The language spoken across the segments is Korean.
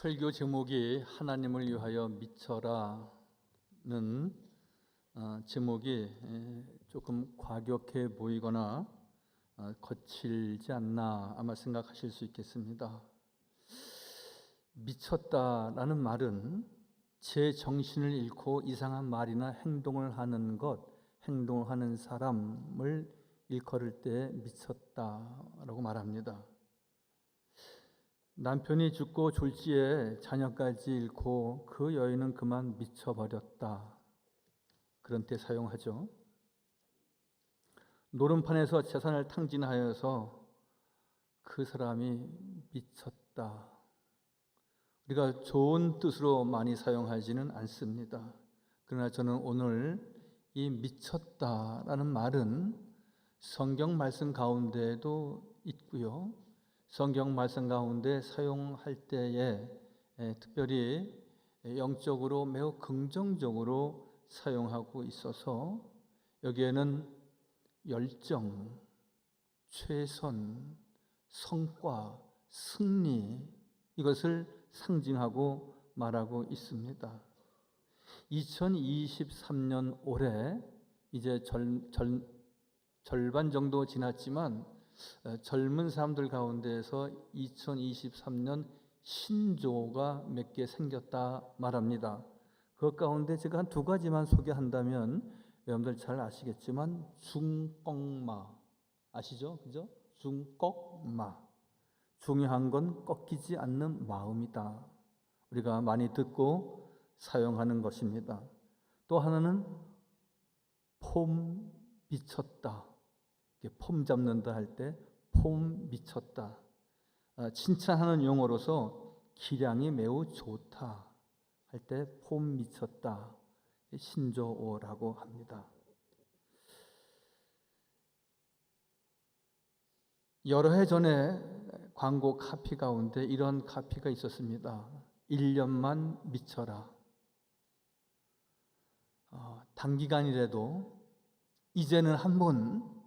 설교 제목이 하나님을 위하여 미쳐라는 제목이 조금 과격해 보이거나 거칠지 않나 아마 생각하실 수 있겠습니다. 미쳤다라는 말은 제 정신을 잃고 이상한 말이나 행동을 하는 행동을 하는 사람을 일컬을 때 미쳤다라고 말합니다. 남편이 죽고 졸지에 자녀까지 잃고 그 여인은 그만 미쳐버렸다. 그런 때 사용하죠. 노름판에서 재산을 탕진하여서 그 사람이 미쳤다. 우리가 좋은 뜻으로 많이 사용하지는 않습니다. 그러나 저는 오늘 이 미쳤다라는 말은 성경 말씀 가운데에도 있고요. 성경 말씀 가운데 사용할 때에 특별히 영적으로 매우 긍정적으로 사용하고 있어서 여기에는 열정, 최선, 성과, 승리 이것을 상징하고 말하고 있습니다. 2023년 올해 이제 절반 정도 지났지만 젊은 사람들 가운데에서 2023년 신조가 몇 개 생겼다 말합니다. 그 가운데 제가 한 두 가지만 소개한다면 여러분들 잘 아시겠지만 중꺾마 아시죠? 그죠? 중꺾마 중요한 건 꺾이지 않는 마음이다. 우리가 많이 듣고 사용하는 것입니다. 또 하나는 폼 미쳤다. 폼 잡는다 할 때 폼 미쳤다. 칭찬하는 용어로서 기량이 매우 좋다 할 때 폼 미쳤다. 신조어라고 합니다. 여러 해 전에 광고 카피 가운데 이런 카피가 있었습니다. 1년만 미쳐라. 단기간이라도 이제는 한번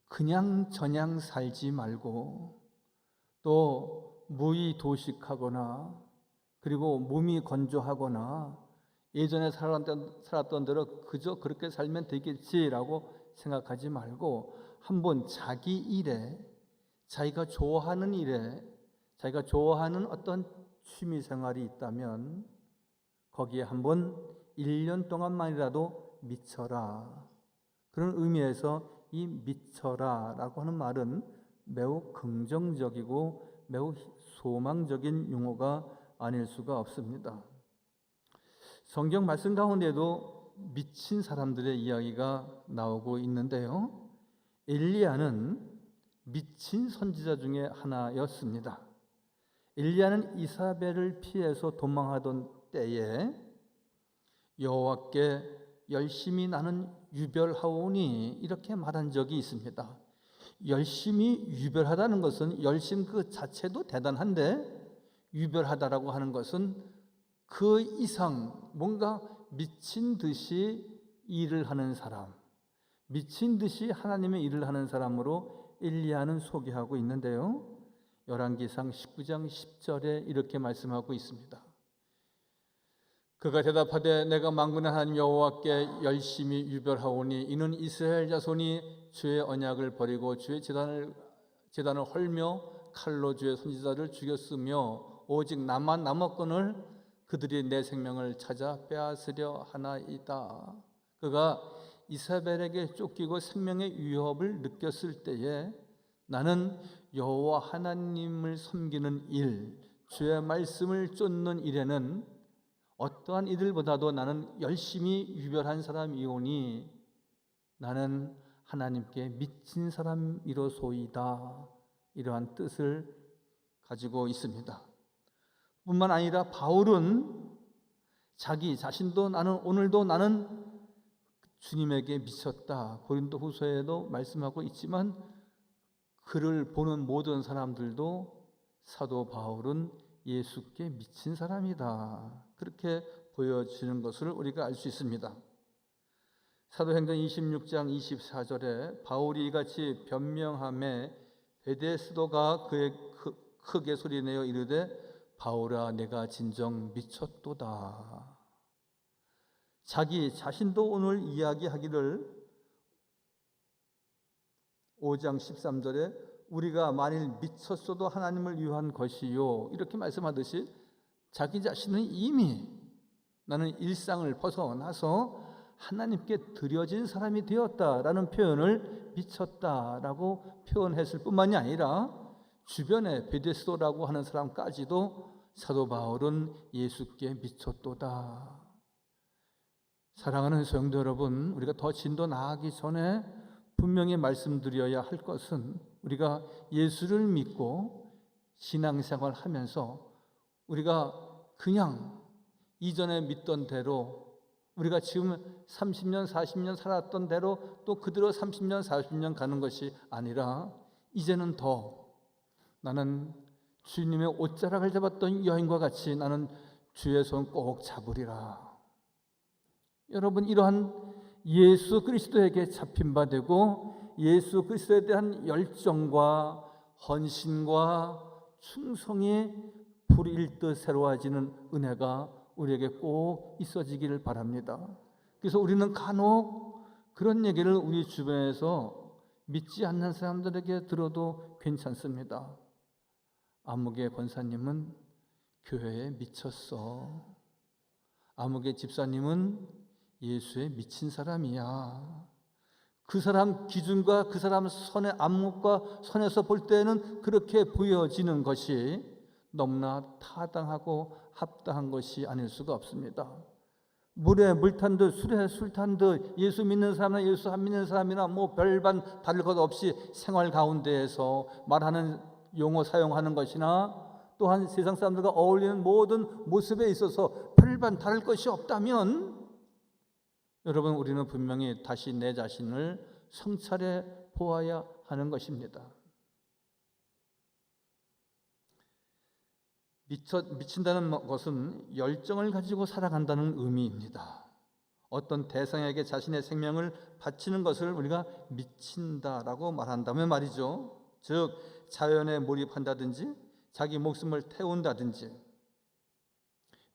그냥 저냥 살지 말고 또 무의도식하거나 그리고 몸이 건조하거나 예전에 살았던 대로 그저 그렇게 살면 되겠지라고 생각하지 말고 한번 자기 일에 자기가 좋아하는 일에 자기가 좋아하는 어떤 취미 생활이 있다면 거기에 한번 1년 동안만이라도 미쳐라. 그런 의미에서 이 미쳐라라고 하는 말은 매우 긍정적이고 매우 소망적인 용어가 아닐 수가 없습니다. 성경 말씀 가운데도 미친 사람들의 이야기가 나오고 있는데요. 엘리야는 미친 선지자 중에 하나였습니다. 엘리야는 이사벨을 피해서 도망하던 때에 여호와께 열심히 나는 유별하오니 이렇게 말한 적이 있습니다. 열심히 유별하다는 것은 열심 그 자체도 대단한데 유별하다라고 하는 것은 그 이상 뭔가 미친 듯이 일을 하는 사람, 미친 듯이 하나님의 일을 하는 사람으로 엘리야는 소개하고 있는데요. 열왕기상 19장 10절에 이렇게 말씀하고 있습니다. 그가 대답하되 내가 만군의 하나님 여호와께 열심히 유별하오니 이는 이스라엘 자손이 주의 언약을 버리고 주의 제단을 헐며 칼로 주의 선지자를 죽였으며 오직 나만 남았거늘 그들이 내 생명을 찾아 빼앗으려 하나이다. 그가 이사벨에게 쫓기고 생명의 위협을 느꼈을 때에 나는 여호와 하나님을 섬기는 일, 주의 말씀을 쫓는 일에는 어떠한 이들보다도 나는 열심히 유별한 사람이오니 나는 하나님께 미친 사람이로소이다. 이러한 뜻을 가지고 있습니다. 뿐만 아니라 바울은 자기 자신도 오늘도 나는 주님에게 미쳤다. 고린도후서에도 말씀하고 있지만 그를 보는 모든 사람들도 사도 바울은 예수께 미친 사람이다. 그렇게 보여지는 것을 우리가 알 수 있습니다. 사도행전 26장 24절에 바울이 이같이 변명하매 베데스도가 그의 크게 소리내어 이르되 바울아 내가 진정 미쳤도다. 자기 자신도 오늘 이야기하기를 5장 13절에 우리가 만일 미쳤어도 하나님을 위한 것이요 이렇게 말씀하듯이 자기 자신은 이미 나는 일상을 벗어나서 하나님께 드려진 사람이 되었다라는 표현을 미쳤다라고 표현했을 뿐만이 아니라 주변에 베데스도라고 하는 사람까지도 사도 바울은 예수께 미쳤도다. 사랑하는 성도 여러분, 우리가 더 진도 나아가기 전에 분명히 말씀드려야 할 것은 우리가 예수를 믿고 신앙생활 하면서 우리가 그냥 이전에 믿던 대로 우리가 지금 30년, 40년 살았던 대로 또 그대로 30년, 40년 가는 것이 아니라 이제는 더 나는 주님의 옷자락을 잡았던 여인과 같이 나는 주의 손 꼭 잡으리라. 여러분, 이러한 예수 그리스도에게 잡힌 바 되고 예수 그리스도에 대한 열정과 헌신과 충성이 불일 듯 새로워지는 은혜가 우리에게 꼭 있어지기를 바랍니다. 그래서 우리는 간혹 그런 얘기를 우리 주변에서 믿지 않는 사람들에게 들어도 괜찮습니다. 아무개 권사님은 교회에 미쳤어. 아무개 집사님은 예수에 미친 사람이야. 그 사람 기준과 그 사람 선의 안목과 선에서 볼 때는 그렇게 보여지는 것이 너무나 타당하고 합당한 것이 아닐 수가 없습니다. 물에 물 탄 듯 술에 술 탄 듯 예수 믿는 사람이나 예수 안 믿는 사람이나 뭐 별반 다를 것 없이 생활 가운데에서 말하는 용어 사용하는 것이나 또한 세상 사람들과 어울리는 모든 모습에 있어서 별반 다를 것이 없다면 여러분, 우리는 분명히 다시 내 자신을 성찰해 보아야 하는 것입니다. 미친다는 것은 열정을 가지고 살아간다는 의미입니다. 어떤 대상에게 자신의 생명을 바치는 것을 우리가 미친다라고 말한다면 말이죠. 즉 자연에 몰입한다든지 자기 목숨을 태운다든지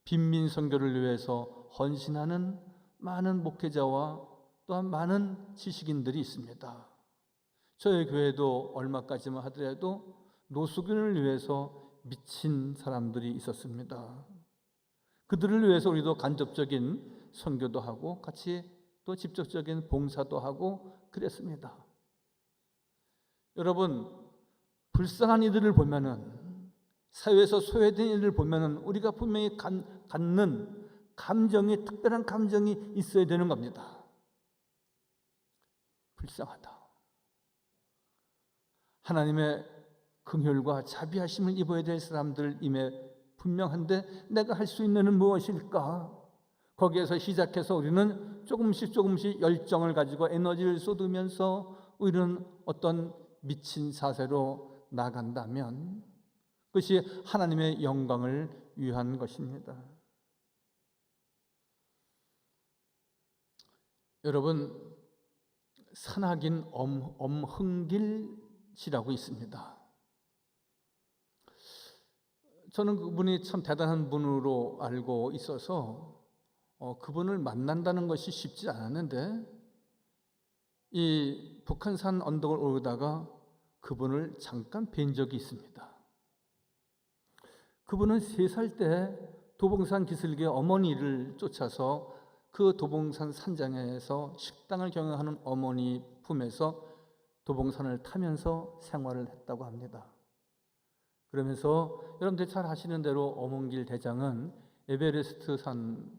빈민 선교를 위해서 헌신하는 많은 목회자와 또한 많은 지식인들이 있습니다. 저희 교회도 얼마까지만 하더라도 노숙인을 위해서 미친 사람들이 있었습니다. 그들을 위해서 우리도 간접적인 선교도 하고 같이 또 직접적인 봉사도 하고 그랬습니다. 여러분, 불쌍한 이들을 보면은 사회에서 소외된 이들을 보면은 우리가 분명히 갖는 감정이 특별한 감정이 있어야 되는 겁니다. 불쌍하다. 하나님의 긍휼과 자비하심을 입어야 될 사람들임에 분명한데 내가 할 수 있는 는 무엇일까? 거기에서 시작해서 우리는 조금씩 열정을 가지고 에너지를 쏟으면서 우리는 어떤 미친 자세로 나간다면 그것이 하나님의 영광을 위한 것입니다. 여러분, 산악인 엄흥길 씨라고 있습니다. 저는 그분이 참 대단한 분으로 알고 있어서 그분을 만난다는 것이 쉽지 않았는데 이 북한산 언덕을 오르다가 그분을 잠깐 뵌 적이 있습니다. 그분은 3살 때 도봉산 기슭의 어머니를 쫓아서 그 도봉산 산장에서 식당을 경영하는 어머니 품에서 도봉산을 타면서 생활을 했다고 합니다. 그러면서 여러분들 잘 아시는 대로 엄흥길 대장은 에베레스트 산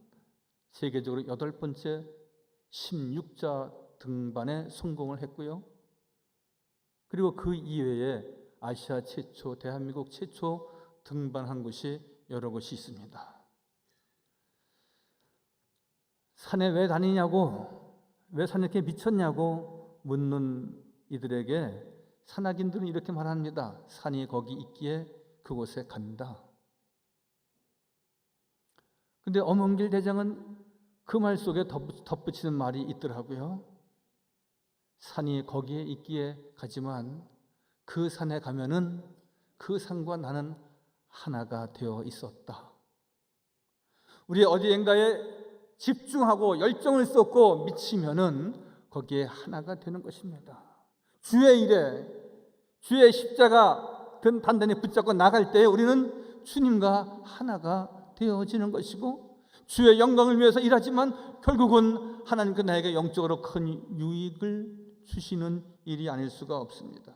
세계적으로 8번째 16자 등반에 성공을 했고요. 그리고 그 이외에 아시아 최초, 대한민국 최초 등반한 곳이 여러 곳이 있습니다. 산에 왜 다니냐고, 왜 산에 이렇게 미쳤냐고 묻는 이들에게 산악인들은 이렇게 말합니다. 산이 거기 있기에 그곳에 간다. 근데 엄흥길 대장은 그 말 속에 덧붙이는 말이 있더라고요. 산이 거기에 있기에 가지만 그 산에 가면은 그 산과 나는 하나가 되어 있었다. 우리 어디엔가에 집중하고 열정을 쏟고 미치면은 거기에 하나가 되는 것입니다. 주의 일에, 주의 십자가 단단히 붙잡고 나갈 때 우리는 주님과 하나가 되어지는 것이고, 주의 영광을 위해서 일하지만 결국은 하나님께 나에게 영적으로 큰 유익을 주시는 일이 아닐 수가 없습니다.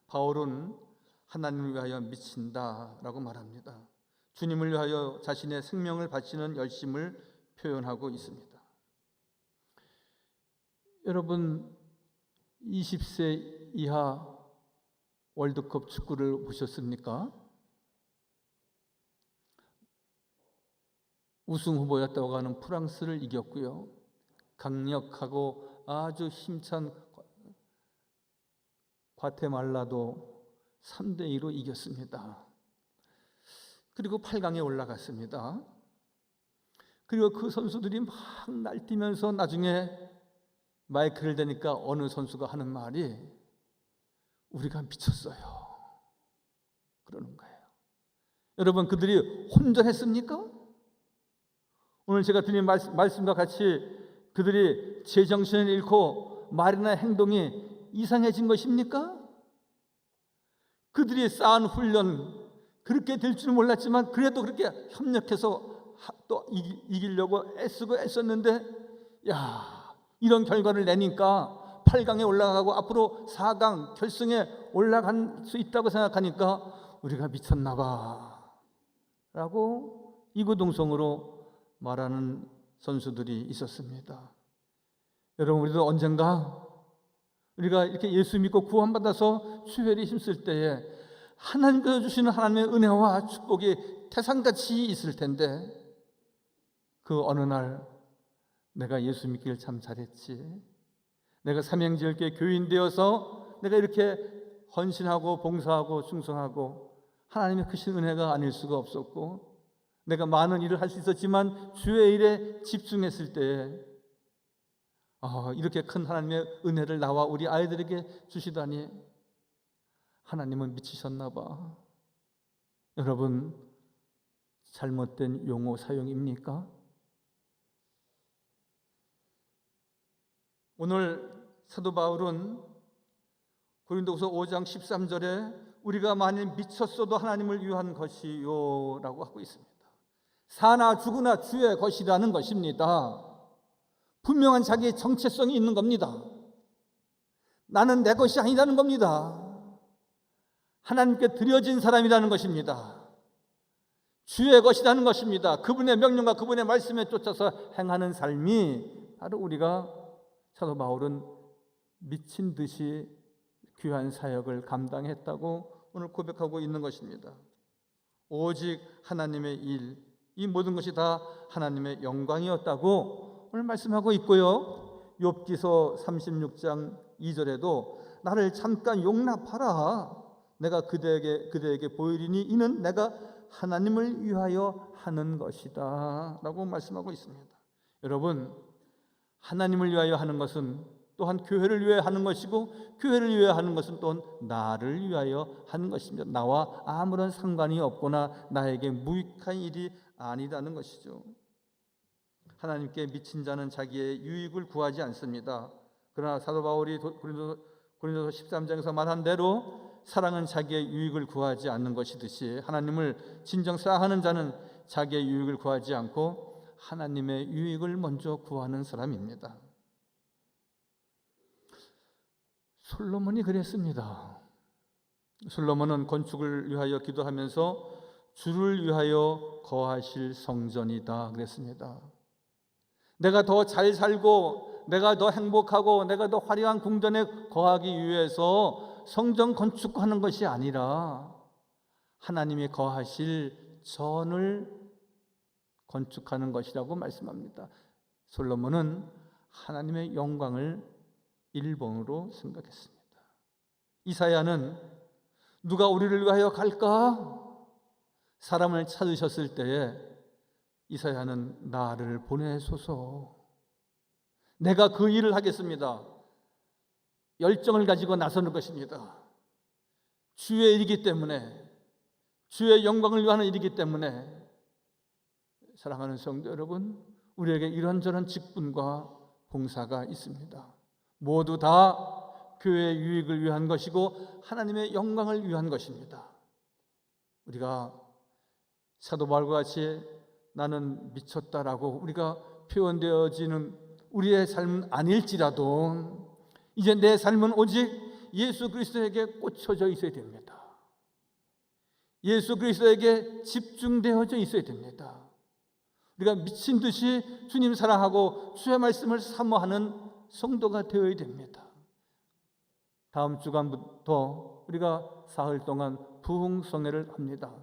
바울은 하나님을 위하여 미친다라고 말합니다. 주님을 위하여 자신의 생명을 바치는 열심을 표현하고 있습니다. 여러분, 20세 이하 월드컵 축구를 보셨습니까? 우승 후보였다고 하는 프랑스를 이겼고요. 강력하고 아주 힘찬 과테말라도 3대2로 이겼습니다. 그리고 8강에 올라갔습니다. 그리고 그 선수들이 막 날뛰면서 나중에 마이크를 대니까 어느 선수가 하는 말이 우리가 미쳤어요, 그러는 거예요. 여러분, 그들이 혼전했습니까? 오늘 제가 드린 말씀과 같이 그들이 제정신을 잃고 말이나 행동이 이상해진 것입니까? 그들이 쌓은 훈련, 그렇게 될 줄 몰랐지만 그래도 그렇게 협력해서 또 이기려고 애쓰고 애썼는데, 이런 결과를 내니까 8강에 올라가고 앞으로 4강 결승에 올라갈 수 있다고 생각하니까 우리가 미쳤나 봐 라고 이구동성으로 말하는 선수들이 있었습니다. 여러분, 우리도 언젠가 우리가 이렇게 예수 믿고 구원받아서 수혈이 힘쓸 때에 하나님께서 주시는 하나님의 은혜와 축복이 태산같이 있을 텐데, 그 어느 날 내가 예수 믿기를 참 잘했지, 내가 삼형제일교회 교인 되어서 내가 이렇게 헌신하고 봉사하고 충성하고 하나님의 크신 은혜가 아닐 수가 없었고, 내가 많은 일을 할 수 있었지만 주의 일에 집중했을 때에 이렇게 큰 하나님의 은혜를 나와 우리 아이들에게 주시다니 하나님은 미치셨나 봐. 여러분, 잘못된 용어 사용입니까? 오늘 사도 바울은 고린도후서 5장 13절에 우리가 만일 미쳤어도 하나님을 위한 것이요 라고 하고 있습니다. 사나 죽으나 주의 것이라는 것입니다. 분명한 자기의 정체성이 있는 겁니다. 나는 내 것이 아니라는 겁니다. 하나님께 드려진 사람이라는 것입니다. 주의 것이라는 것입니다. 그분의 명령과 그분의 말씀에 쫓아서 행하는 삶이 바로 우리가, 사도 바울은 미친 듯이 귀한 사역을 감당했다고 오늘 고백하고 있는 것입니다. 오직 하나님의 일, 이 모든 것이 다 하나님의 영광이었다고 오늘 말씀하고 있고요. 욥기서 36장 2절에도 나를 잠깐 용납하라, 내가 그대에게 보이리니 이는 내가 하나님을 위하여 하는 것이다 라고 말씀하고 있습니다. 여러분, 하나님을 위하여 하는 것은 또한 교회를 위하여 하는 것이고, 교회를 위하여 하는 것은 또한 나를 위하여 하는 것입니다. 나와 아무런 상관이 없거나 나에게 무익한 일이 아니라는 것이죠. 하나님께 미친 자는 자기의 유익을 구하지 않습니다. 그러나 사도 바울이 고린도서 13장에서 말한 대로 사랑은 자기의 유익을 구하지 않는 것이듯이 하나님을 진정 사랑하는 자는 자기의 유익을 구하지 않고 하나님의 유익을 먼저 구하는 사람입니다. 솔로몬이 그랬습니다. 솔로몬은 건축을 위하여 기도하면서 주를 위하여 거하실 성전이다 그랬습니다. 내가 더 잘 살고 내가 더 행복하고 내가 더 화려한 궁전에 거하기 위해서 성전 건축하는 것이 아니라 하나님이 거하실 전을 건축하는 것이라고 말씀합니다. 솔로몬은 하나님의 영광을 일본으로 생각했습니다. 이사야는 누가 우리를 위하여 갈까? 사람을 찾으셨을 때에 이사야는 나를 보내소서, 내가 그 일을 하겠습니다. 열정을 가지고 나서는 것입니다. 주의 일이기 때문에, 주의 영광을 위하는 일이기 때문에, 사랑하는 성도 여러분, 우리에게 이런저런 직분과 봉사가 있습니다. 모두 다 교회의 유익을 위한 것이고 하나님의 영광을 위한 것입니다. 우리가 사도 바울과 같이 나는 미쳤다라고 우리가 표현되어지는 우리의 삶은 아닐지라도 이제 내 삶은 오직 예수 그리스도에게 꽂혀져 있어야 됩니다. 예수 그리스도에게 집중되어져 있어야 됩니다. 우리가 미친 듯이 주님 사랑하고 주의 말씀을 사모하는 성도가 되어야 됩니다. 다음 주간부터 우리가 사흘 동안 부흥성회를 합니다.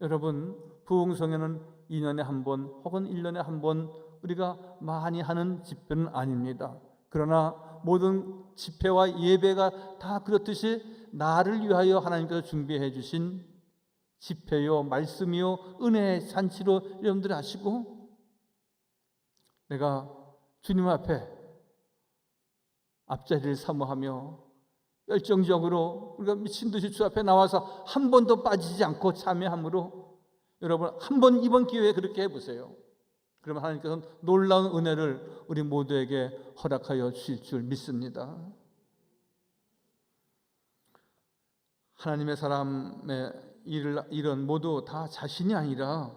여러분, 부흥성회는 2년에 한 번 혹은 1년에 한 번 우리가 많이 하는 집회는 아닙니다. 그러나 모든 집회와 예배가 다 그렇듯이 나를 위하여 하나님께서 준비해 주신 집회요, 말씀이요, 은혜의 잔치로 여러분들이 아시고, 내가 주님 앞에 앞자리를 사모하며 열정적으로 우리가 미친 듯이 주 앞에 나와서 한 번도 빠지지 않고 참여함으로, 여러분 한 번 이번 기회에 그렇게 해보세요. 그러면 하나님께서는 놀라운 은혜를 우리 모두에게 허락하여 주실 줄 믿습니다. 하나님의 사람의 일은 모두 다 자신이 아니라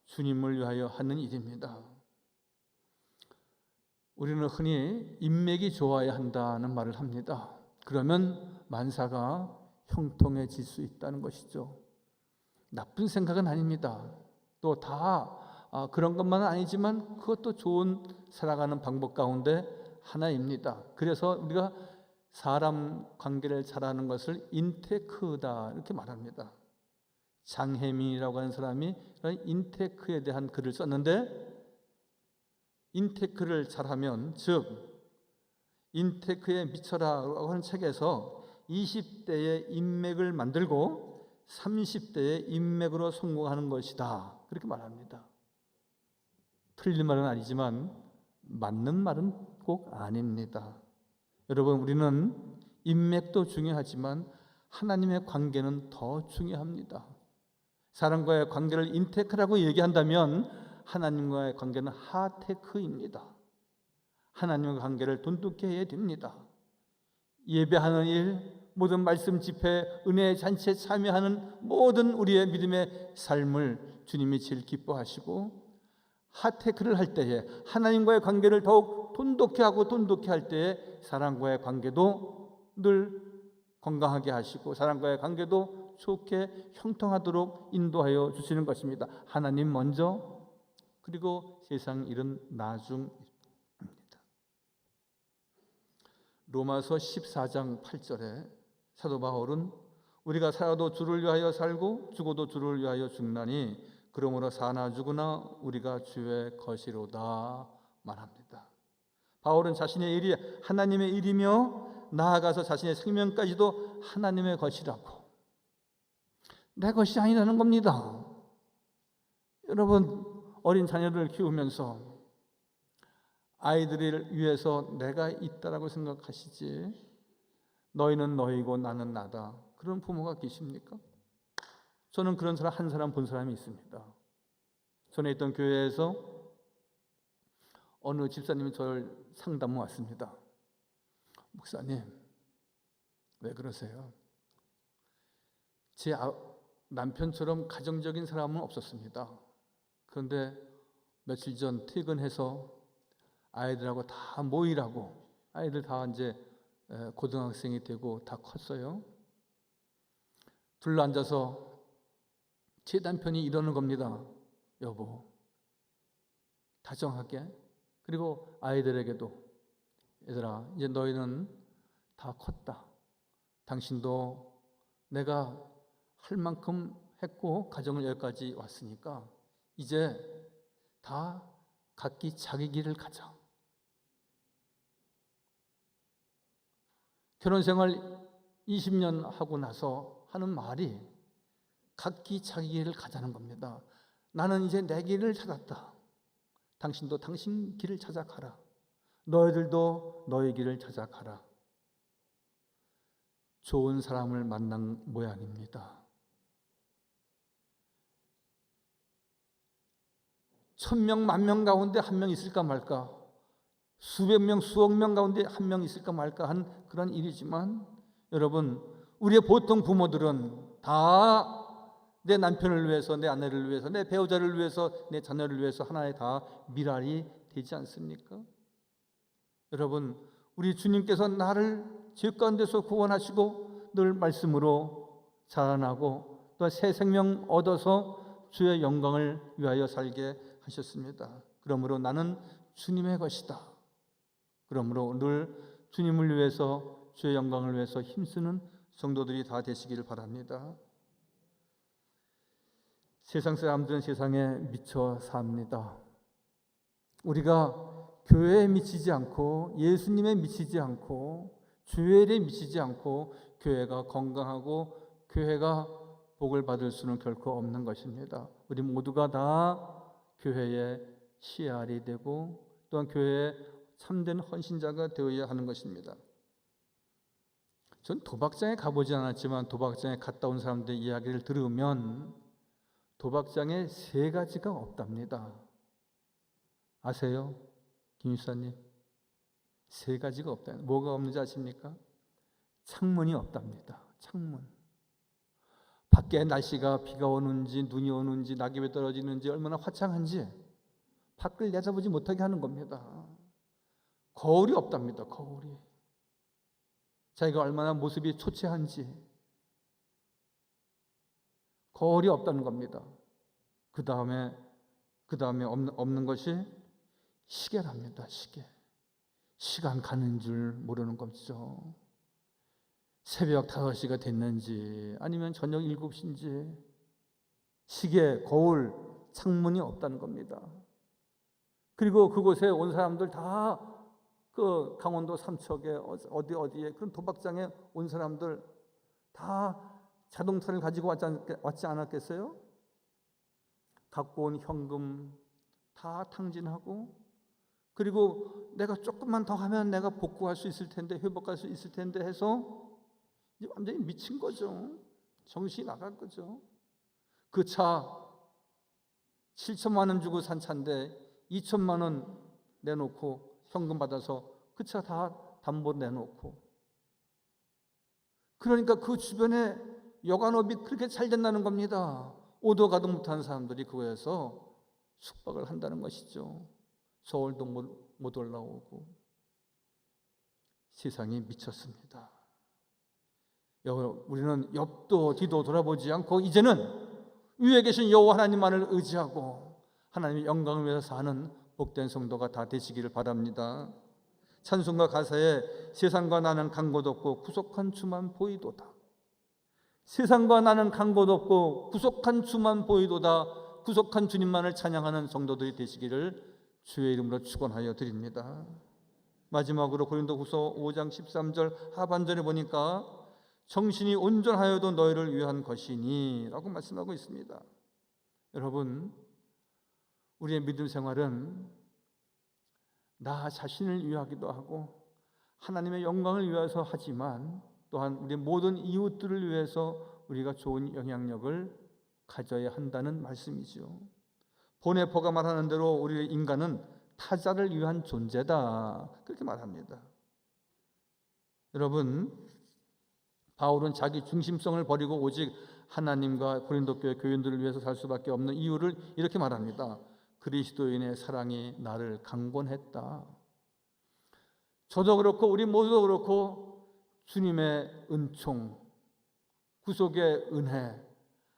주님을 위하여 하는 일입니다. 우리는 흔히 인맥이 좋아야 한다는 말을 합니다. 그러면 만사가 형통해질 수 있다는 것이죠. 나쁜 생각은 아닙니다. 또 다 그런 것만은 아니지만 그것도 좋은 살아가는 방법 가운데 하나입니다. 그래서 우리가 사람 관계를 잘하는 것을 인테크다 이렇게 말합니다. 장혜민이라고 하는 사람이 인테크에 대한 글을 썼는데, 인테크를 잘하면, 즉 인테크에 미쳐라라고 하는 책에서 20대의 인맥을 만들고 30대의 인맥으로 성공하는 것이다 그렇게 말합니다. 틀린 말은 아니지만 맞는 말은 꼭 아닙니다. 여러분, 우리는 인맥도 중요하지만 하나님의 관계는 더 중요합니다. 사람과의 관계를 인테크라고 얘기한다면 하나님과의 관계는 하테크입니다. 하나님과 관계를 돈독히 해야 됩니다. 예배하는 일, 모든 말씀 집회, 은혜의 잔치에 참여하는 모든 우리의 믿음의 삶을 주님이 제일 기뻐하시고, 하테크를 할 때에 하나님과의 관계를 더욱 돈독히 하고 돈독히 할 때에 사람과의 관계도 늘 건강하게 하시고 사람과의 관계도 좋게 형통하도록 인도하여 주시는 것입니다. 하나님 먼저, 그리고 세상 일은 나중입니다. 로마서 14장 8절에 사도 바울은 우리가 살아도 주를 위하여 살고 죽어도 주를 위하여 죽나니 그러므로 사나 죽으나 우리가 주의 것이로다 말합니다. 바울은 자신의 일이 하나님의 일이며 나아가서 자신의 생명까지도 하나님의 것이라고, 내 것이 아니라는 겁니다. 여러분, 어린 자녀를 키우면서 아이들을 위해서 내가 있다라고 생각하시지, 너희는 너희고 나는 나다, 그런 부모가 계십니까? 저는 그런 사람 한 사람 본 사람이 있습니다. 전에 있던 교회에서 어느 집사님이 저를 상담 왔습니다. 목사님, 왜 그러세요? 제 남편처럼 가정적인 사람은 없었습니다. 그런데 며칠 전 퇴근해서 아이들하고 다 모이라고, 아이들 다 이제 고등학생이 되고 다 컸어요. 둘러앉아서 제 남편이 이러는 겁니다. 여보, 다정하게, 그리고 아이들에게도, 얘들아, 이제 너희는 다 컸다. 당신도 내가 할 만큼 했고 가정을 여기까지 왔으니까 이제 다 각기 자기 길을 가자. 결혼 생활 20년 하고 나서 하는 말이 각기 자기 길을 가자는 겁니다. 나는 이제 내 길을 찾았다. 당신도 당신 길을 찾아가라. 너희들도 너희 길을 찾아가라. 좋은 사람을 만난 모양입니다. 1000명, 10,000명 가운데 한 명 있을까 말까, 수백 명, 수억 명 가운데 한 명 있을까 말까 한 그런 일이지만, 여러분, 우리의 보통 부모들은 다 내 남편을 위해서, 내 아내를 위해서, 내 배우자를 위해서, 내 자녀를 위해서 하나의 다 미랄이 되지 않습니까? 여러분, 우리 주님께서 나를 죄 가운데서 구원하시고 늘 말씀으로 자라나고 또 새 생명 얻어서 주의 영광을 위하여 살게 하셨습니다. 그러므로 나는 주님의 것이다. 그러므로 늘 주님을 위해서, 주의 영광을 위해서 힘쓰는 성도들이 다 되시기를 바랍니다. 세상 사람들은 세상에 미쳐 삽니다. 우리가 교회에 미치지 않고, 예수님에 미치지 않고, 주일에 미치지 않고 교회가 건강하고 교회가 복을 받을 수는 결코 없는 것입니다. 우리 모두가 다 교회의 씨알이 되고 또한 교회의 참된 헌신자가 되어야 하는 것입니다. 전 도박장에 가보지 않았지만 도박장에 갔다 온 사람들의 이야기를 들으면 도박장에 3가지가 없답니다. 아세요? 김 집사님, 3가지가 없다. 뭐가 없는지 아십니까? 창문이 없답니다. 창문. 밖에 날씨가 비가 오는지 눈이 오는지 낙엽이 떨어지는지 얼마나 화창한지 밖을 내다보지 못하게 하는 겁니다. 거울이 없답니다. 거울이. 자기가 얼마나 모습이 초췌한지 거울이 없다는 겁니다. 그 다음에 없는 것이 시계랍니다. 시계. 시간 가는 줄 모르는 거죠. 새벽 5시가 됐는지 아니면 저녁 7시인지 시계, 거울, 창문이 없다는 겁니다. 그리고 그곳에 온 사람들 다 그 강원도 삼척에 어디에 그런 도박장에 온 사람들 다 자동차를 가지고 왔지 않았겠어요? 갖고 온 현금 다 탕진하고, 그리고 내가 조금만 더 하면 내가 복구할 수 있을 텐데, 회복할 수 있을 텐데 해서 이제 완전히 미친 거죠. 정신이 나간 거죠. 그 차 7천만 원 주고 산 차인데 2천만 원 내놓고 현금 받아서 그 차 다 담보 내놓고, 그러니까 그 주변에 여관업이 그렇게 잘 된다는 겁니다. 오도 가도 못하는 사람들이 그거에서 숙박을 한다는 것이죠. 서울도 못 올라오고. 세상이 미쳤습니다. 우리는 옆도 뒤도 돌아보지 않고 이제는 위에 계신 여호와 하나님만을 의지하고 하나님의 영광을 위해서 사는 복된 성도가 다 되시기를 바랍니다. 찬송가 가사에 세상과 나는 간 곳 없고 구속한 주만 보이도다. 세상과 나는 간 곳 없고 구속한 주만 보이도다. 구속한 주님만을 찬양하는 성도들이 되시기를 주의 이름으로 축원하여 드립니다. 마지막으로 고린도후서 5장 13절 하반절에 보니까 정신이 온전하여도 너희를 위한 것이니 라고 말씀하고 있습니다. 여러분, 우리의 믿음 생활은 나 자신을 위하기도 하고 하나님의 영광을 위해서 하지만 또한 우리 모든 이웃들을 위해서 우리가 좋은 영향력을 가져야 한다는 말씀이죠. 보네포가 말하는 대로 우리 인간은 타자를 위한 존재다, 그렇게 말합니다. 여러분, 바울은 자기 중심성을 버리고 오직 하나님과 고린도 교회 교인들을 위해서 살 수밖에 없는 이유를 이렇게 말합니다. 그리스도인의 사랑이 나를 강권했다. 저도 그렇고 우리 모두도 그렇고 주님의 은총, 구속의 은혜,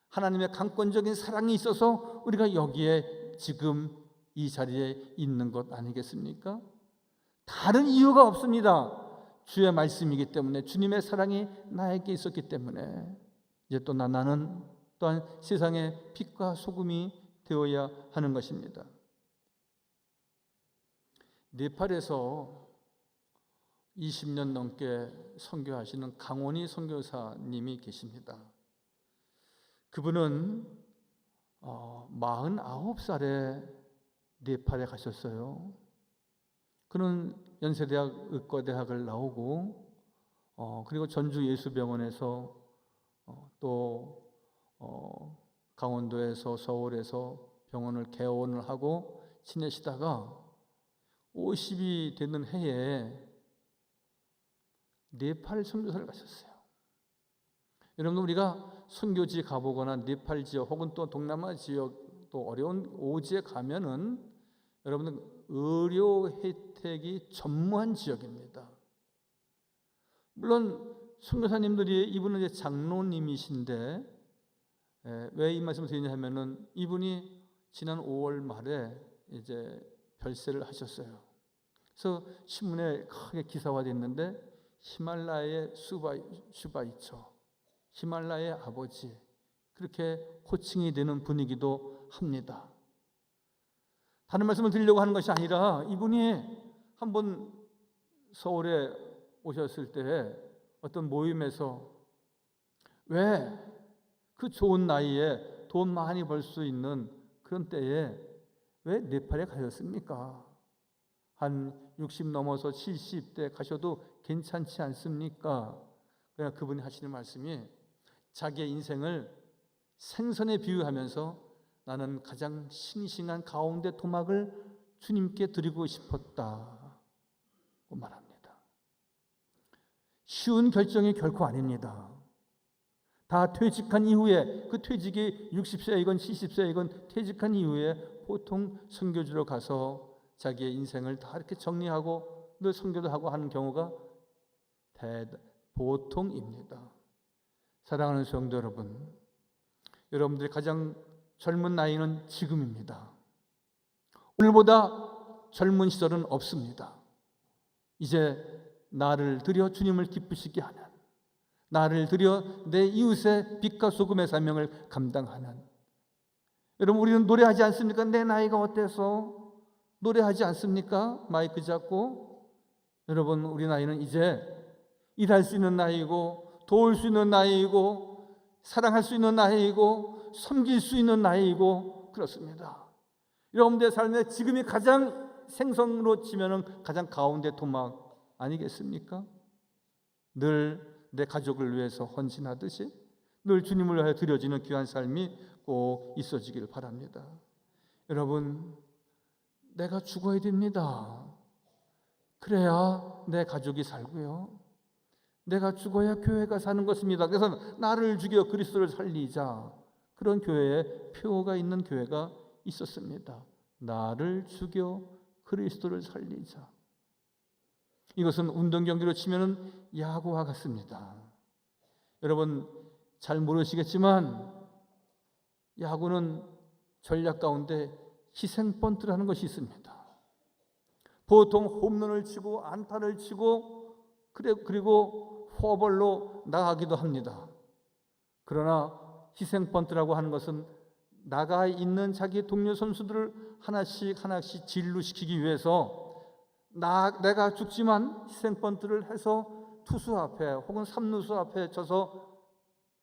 하나님의 강권적인 사랑이 있어서 우리가 여기에 지금 이 자리에 있는 것 아니겠습니까? 다른 이유가 없습니다. 주의 말씀이기 때문에, 주님의 사랑이 나에게 있었기 때문에 이제 또 나는 또한 세상의 빛과 소금이 되어야 하는 것입니다. 네팔에서 20년 넘게 선교하시는 강원희 선교사님이 계십니다. 그분은 49살에 네팔에 가셨어요. 그는 연세대학 의과대학을 나오고 그리고 전주 예수병원에서 또 강원도에서 서울에서 병원을 개원을 하고 지내시다가 50이 되는 해에 네팔 선교사를 가셨어요. 여러분, 우리가 선교지 가보거나 네팔 지역 혹은 또 동남아 지역 또 어려운 오지에 가면은 여러분들 의료 혜택이 전무한 지역입니다. 물론 선교사님들이 이분은 이제 장로님이신데 왜 이 말씀을 드리냐 하면은 이분이 지난 5월 말에 이제 별세를 하셨어요. 그래서 신문에 크게 기사화됐는데 히말라야의 슈바이처, 히말라야의 아버지, 그렇게 호칭이 되는 분위기도 합니다. 다른 말씀을 드리려고 하는 것이 아니라 이분이 한번 서울에 오셨을 때 어떤 모임에서 왜 그 좋은 나이에 돈 많이 벌 수 있는 그런 때에 왜 네팔에 가셨습니까? 한 60 넘어서 70대 가셔도 괜찮지 않습니까? 그냥 그분이 하시는 말씀이 자기의 인생을 생선에 비유하면서 나는 가장 싱싱한 가운데 토막을 주님께 드리고 싶었다고 말합니다. 쉬운 결정이 결코 아닙니다. 다 퇴직한 이후에, 그 퇴직이 60세이건 70세이건 퇴직한 이후에 보통 선교지로 가서 자기의 인생을 다 이렇게 정리하고 늘 선교도 하고 하는 경우가 보통입니다. 사랑하는 성도 여러분, 여러분들이 가장 젊은 나이는 지금입니다. 오늘보다 젊은 시절은 없습니다. 이제 나를 들여 주님을 기쁘시게 하는, 나를 들여 내 이웃의 빛과 소금의 사명을 감당하는, 여러분 우리는 노래하지 않습니까? 내 나이가 어때서 노래하지 않습니까? 마이크 잡고. 여러분 우리 나이는 이제 일할 수 있는 나이고 도울 수 있는 나이고 사랑할 수 있는 나이고 섬길 수 있는 나이고 그렇습니다. 여러분들의 삶에 지금이 가장 생성으로 치면은 가장 가운데 토막 아니겠습니까? 늘 내 가족을 위해서 헌신하듯이 늘 주님을 위하여 드려지는 귀한 삶이 꼭 있어지길 바랍니다. 여러분, 내가 죽어야 됩니다. 그래야 내 가족이 살고요. 내가 죽어야 교회가 사는 것입니다. 그래서 나를 죽여 그리스도를 살리자, 그런 교회에 표가 있는 교회가 있었습니다. 나를 죽여 그리스도를 살리자. 이것은 운동 경기로 치면은 야구와 같습니다. 여러분 잘 모르시겠지만 야구는 전략 가운데 희생 번트라는 것이 있습니다. 보통 홈런을 치고 안타를 치고 그리고 포볼로 나가기도 합니다. 그러나 희생 번트라고 하는 것은 나가 있는 자기 동료 선수들을 하나씩 진루시키기 위해서 내가 죽지만 희생 번트를 해서 투수 앞에 혹은 삼루수 앞에 쳐서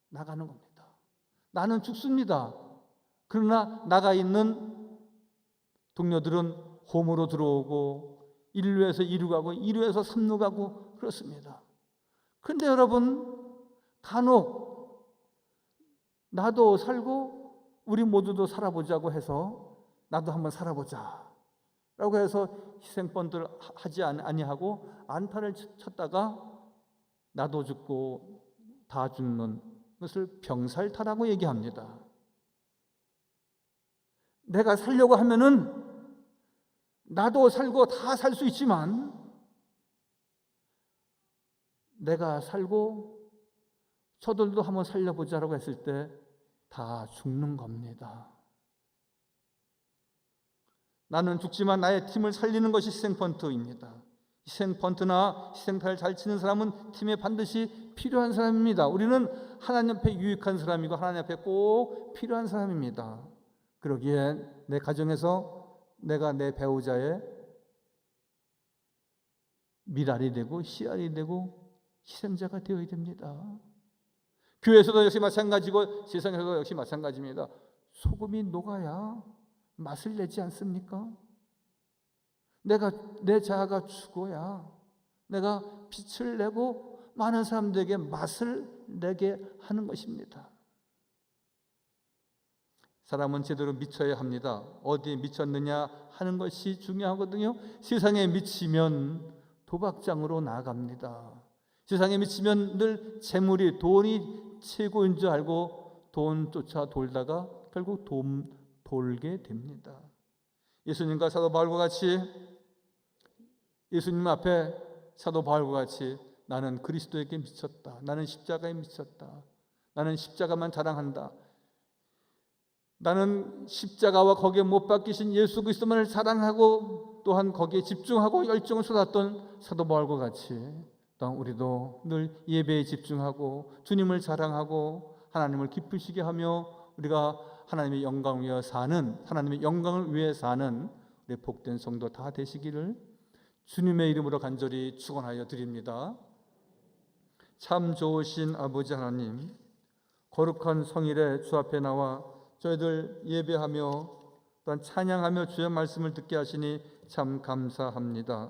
나가는 겁니다. 나는 죽습니다. 그러나 나가 있는 동료들은 홈으로 들어오고 1루에서 2루 가고 2루에서 3루 가고 그렇습니다. 그런데 여러분, 간혹 나도 살고 우리 모두도 살아보자고 해서 나도 한번 살아보자 라고 해서 희생번트를 하지 아니하고 안타를 쳤다가 나도 죽고 다 죽는 것을 병살타라고 얘기합니다. 내가 살려고 하면은 나도 살고 다 살 수 있지만 내가 살고 저들도 한번 살려보자라고 했을 때 다 죽는 겁니다. 나는 죽지만 나의 팀을 살리는 것이 희생번트입니다. 희생번트나 희생타를 잘 치는 사람은 팀에 반드시 필요한 사람입니다. 우리는 하나님 앞에 유익한 사람이고 하나님 앞에 꼭 필요한 사람입니다. 그러기에 내 가정에서 내가 내 배우자의 미랄이 되고 씨알이 되고 희생자가 되어야 됩니다. 교회에서도 역시 마찬가지고 세상에서도 역시 마찬가지입니다. 소금이 녹아야 맛을 내지 않습니까? 내 자아가 죽어야 내가 빛을 내고 많은 사람들에게 맛을 내게 하는 것입니다. 사람은 제대로 미쳐야 합니다. 어디에 미쳤느냐 하는 것이 중요하거든요. 세상에 미치면 도박장으로 나아갑니다. 세상에 미치면 늘 재물이, 돈이 최고인 줄 알고 돈 쫓아 돌다가 결국 돈 돌게 됩니다. 예수님과 사도 바울과 같이, 예수님 앞에 사도 바울과 같이 나는 그리스도에게 미쳤다. 나는 십자가에 미쳤다. 나는 십자가만 자랑한다. 나는 십자가와 거기에 못 박히신 예수 그리스도만을 사랑하고 또한 거기에 집중하고 열정을 쏟았던 사도 바울과 같이 또한 우리도 늘 예배에 집중하고 주님을 자랑하고 하나님을 기쁘시게 하며 우리가 하나님의 영광을 위해 사는, 하나님의 영광을 위해 사는 우리 복된 성도 다 되시기를 주님의 이름으로 간절히 축원하여 드립니다. 참 좋으신 아버지 하나님, 거룩한 성일에 주 앞에 나와 저희들 예배하며 또한 찬양하며 주의 말씀을 듣게 하시니 참 감사합니다.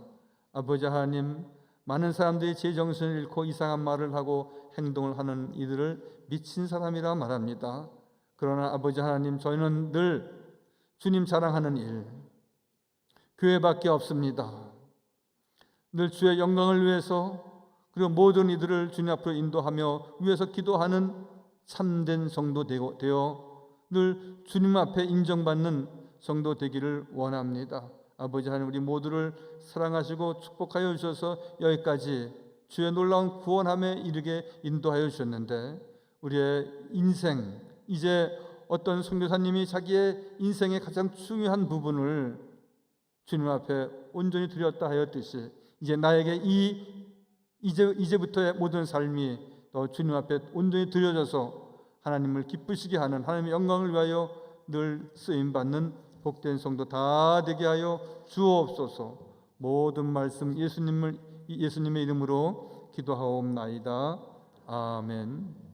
아버지 하나님, 많은 사람들이 제 정신을 잃고 이상한 말을 하고 행동을 하는 이들을 미친 사람이라 말합니다. 그러나 아버지 하나님, 저희는 늘 주님 자랑하는 일, 교회밖에 없습니다. 늘 주의 영광을 위해서 그리고 모든 이들을 주님 앞으로 인도하며 위해서 기도하는 참된 성도 되어 늘 주님 앞에 인정받는 성도 되기를 원합니다. 아버지 하나님, 우리 모두를 사랑하시고 축복하여 주셔서 여기까지 주의 놀라운 구원함에 이르게 인도하여 주셨는데 우리의 인생, 이제 어떤 선교사님이 자기의 인생의 가장 중요한 부분을 주님 앞에 온전히 드렸다 하였듯이 이제 나에게 이제부터의 모든 삶이 또 주님 앞에 온전히 드려져서 하나님을 기쁘시게 하는, 하나님의 영광을 위하여 늘 쓰임받는 복된 성도 다 되게 하여 주옵소서. 모든 말씀 예수님의 이름으로 기도하옵나이다. 아멘.